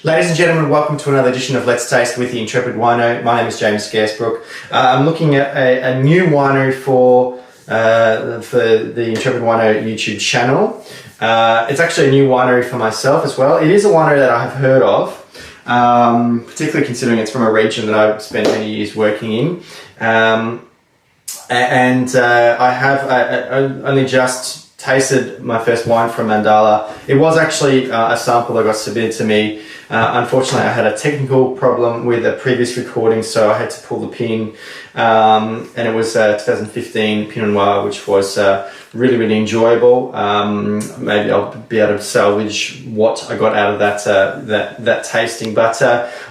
Ladies and gentlemen, welcome to another edition of Let's Taste with the Intrepid Wino. My name is James Scaresbrook. I'm looking at a new winery for the Intrepid Wino YouTube channel. It's actually a new winery for myself as well. It is a winery that I have heard of, particularly considering it's from a region that I've spent many years working in. I have only just tasted my first wine from Mandala. It was actually a sample that got submitted to me. Unfortunately, I had a technical problem with a previous recording, so I had to pull the pin. And it was 2015 Pinot Noir, which was really enjoyable. Maybe I'll be able to salvage what I got out of that tasting. But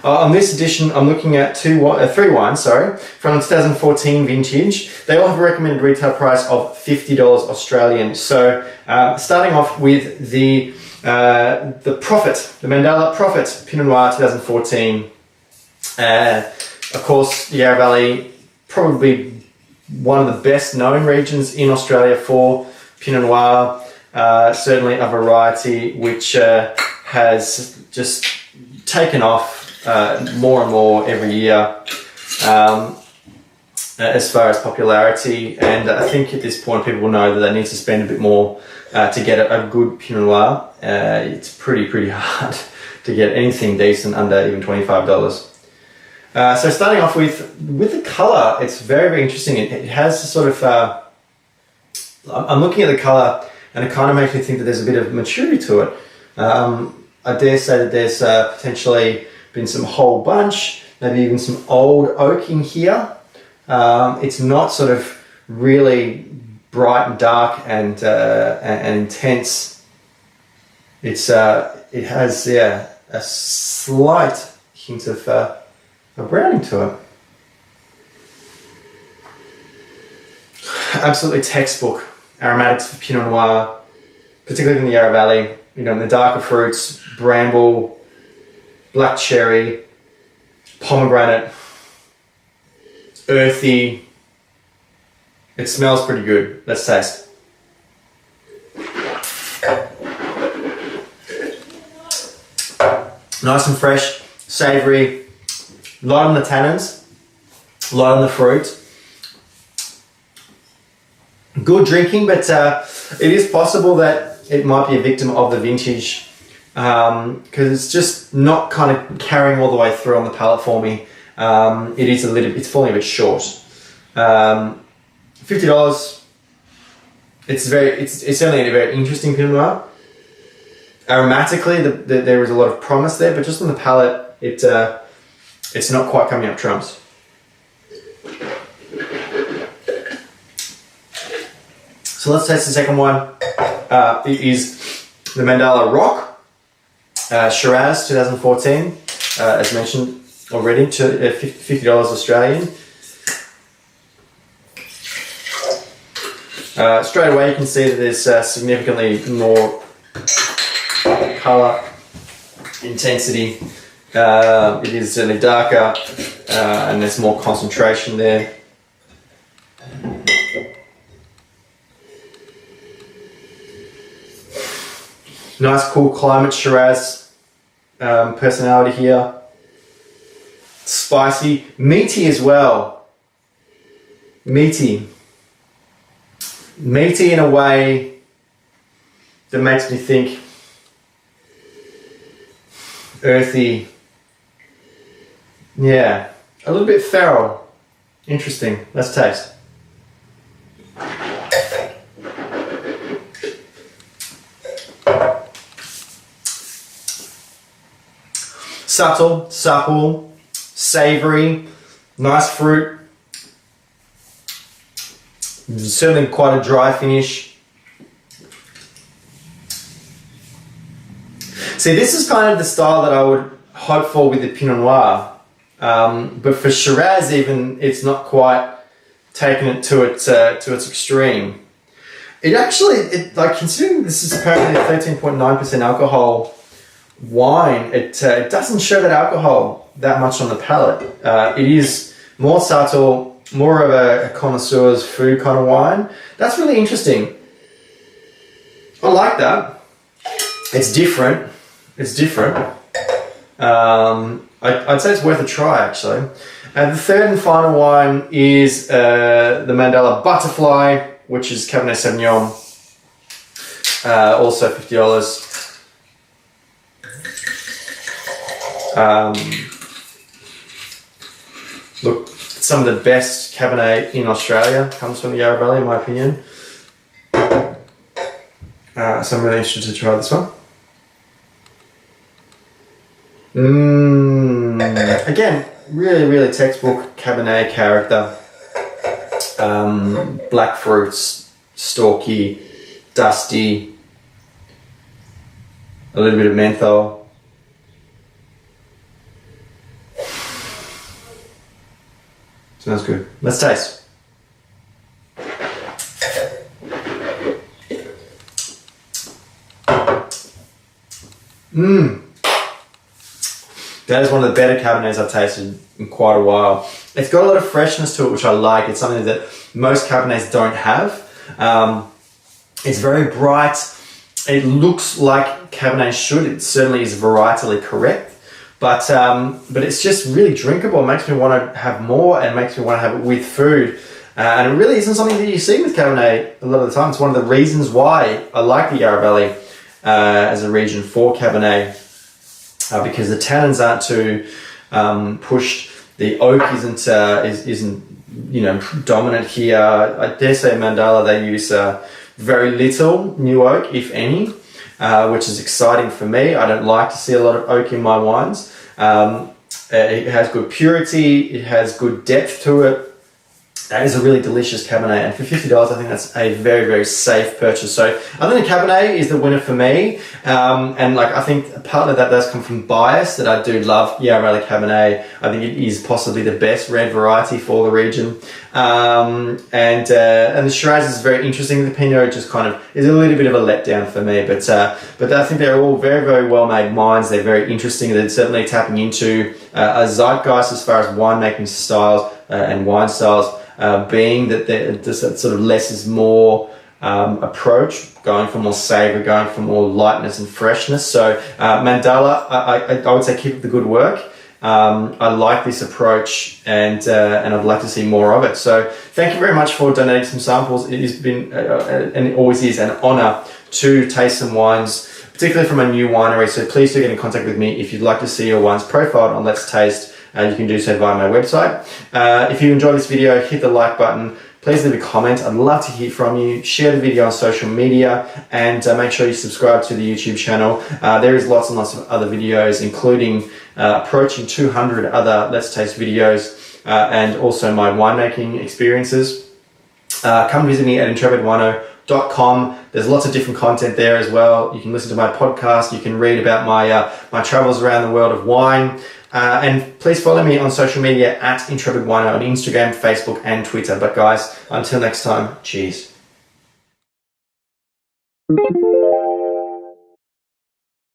on this edition, I'm looking at three wines, from 2014 vintage. They all have a recommended retail price of $50 Australian. So starting off with the Prophet, the Mandala Prophet Pinot Noir 2014. Of course, the Yarra Valley, probably one of the best known regions in Australia for Pinot Noir. Certainly a variety which has just taken off more and more every year as far as popularity. And I think at this point people will know that they need to spend a bit more to get a good Pinot Noir. It's pretty hard to get anything decent under even $25. So starting off with the color, it's very interesting. It has a sort of, I'm looking at the color and it kind of makes me think that there's a bit of maturity to it. I dare say that there's potentially been some whole bunch, maybe even some old oak in here. It's not sort of really bright and dark and intense. It has a slight hint of browning to it. Absolutely textbook aromatics for Pinot Noir, particularly in the Yarra Valley. You know, in the darker fruits, bramble, black cherry, pomegranate, earthy. It smells pretty good. Let's taste. Nice and fresh, savoury, light on the tannins, light on the fruit. Good drinking, but it is possible that it might be a victim of the vintage because it's just not kind of carrying all the way through on the palate for me. It's falling a bit short. $50. It's certainly a very interesting Pinot Noir. Aromatically, there is a lot of promise there, but just on the palate, it's not quite coming up trumps. So let's taste the second one. It is the Mandala Rock Shiraz 2014, as mentioned already, to $50 Australian. Straight away you can see that there's significantly more colour intensity. It is certainly darker and there's more concentration there. Nice cool climate Shiraz personality here. Spicy, meaty as well. Meaty in a way that makes me think earthy. Yeah, a little bit feral. Interesting. Let's taste. Subtle, supple, savoury, nice fruit. Certainly quite a dry finish. See, this is kind of the style that I would hope for with the Pinot Noir. But for Shiraz even, it's not quite taken it to its extreme. It actually, like considering this is apparently a 13.9% alcohol wine, it doesn't show that alcohol that much on the palate. It is more subtle, more of a connoisseur's food kind of wine. That's really interesting. I like that. It's different. I'd say it's worth a try, actually. And the third and final wine is the Mandala Butterfly, which is Cabernet Sauvignon, also $50. Look, some of the best Cabernet in Australia comes from the Yarra Valley, in my opinion. So I'm really interested to try this one. Again, really textbook Cabernet character. Black fruits, stalky, dusty, a little bit of menthol. Smells good. Let's taste. That is one of the better Cabernets I've tasted in quite a while. It's got a lot of freshness to it, which I like. It's something that most Cabernets don't have. It's very bright. It looks like Cabernet should. It certainly is varietally correct. But it's just really drinkable. It makes me want to have more and makes me want to have it with food. And it really isn't something that you see with Cabernet a lot of the time. It's one of the reasons why I like the Yarra Valley as a region for Cabernet. Because the tannins aren't too pushed, the oak isn't dominant here. I dare say Mandala they use very little new oak, if any, which is exciting for me. I don't like to see a lot of oak in my wines. It has good purity, it has good depth to it. That is a really delicious Cabernet, and for $50 I think that's a very safe purchase. So I think the Cabernet is the winner for me, and like I think part of that does come from bias that I do love Yarra Valley Cabernet. I think it is possibly the best red variety for the region, and the Shiraz is very interesting. The Pinot just kind of is a little bit of a letdown for me, but I think they're all very well made wines. They're very interesting. They're certainly tapping into a zeitgeist as far as winemaking styles and wine styles. Being that there's that sort of less is more approach, going for more savour, going for more lightness and freshness. So Mandala, I would say keep up the good work. I like this approach, and I'd like to see more of it. So thank you very much for donating some samples. It has been, and it always is, an honour to taste some wines, particularly from a new winery. So please do get in contact with me if you'd like to see your wines profiled on Let's Taste. You can do so via my website. If you enjoyed this video, hit the like button. Please leave a comment. I'd love to hear from you. Share the video on social media, and make sure you subscribe to the YouTube channel. There is lots and lots of other videos, including approaching 200 other Let's Taste videos, and also my winemaking experiences. Come visit me at intrepidwino.com. There's lots of different content there as well. You can listen to my podcast. You can read about my travels around the world of wine. And please follow me on social media at Intrepid Wino on Instagram, Facebook, and Twitter. But guys, until next time, cheers.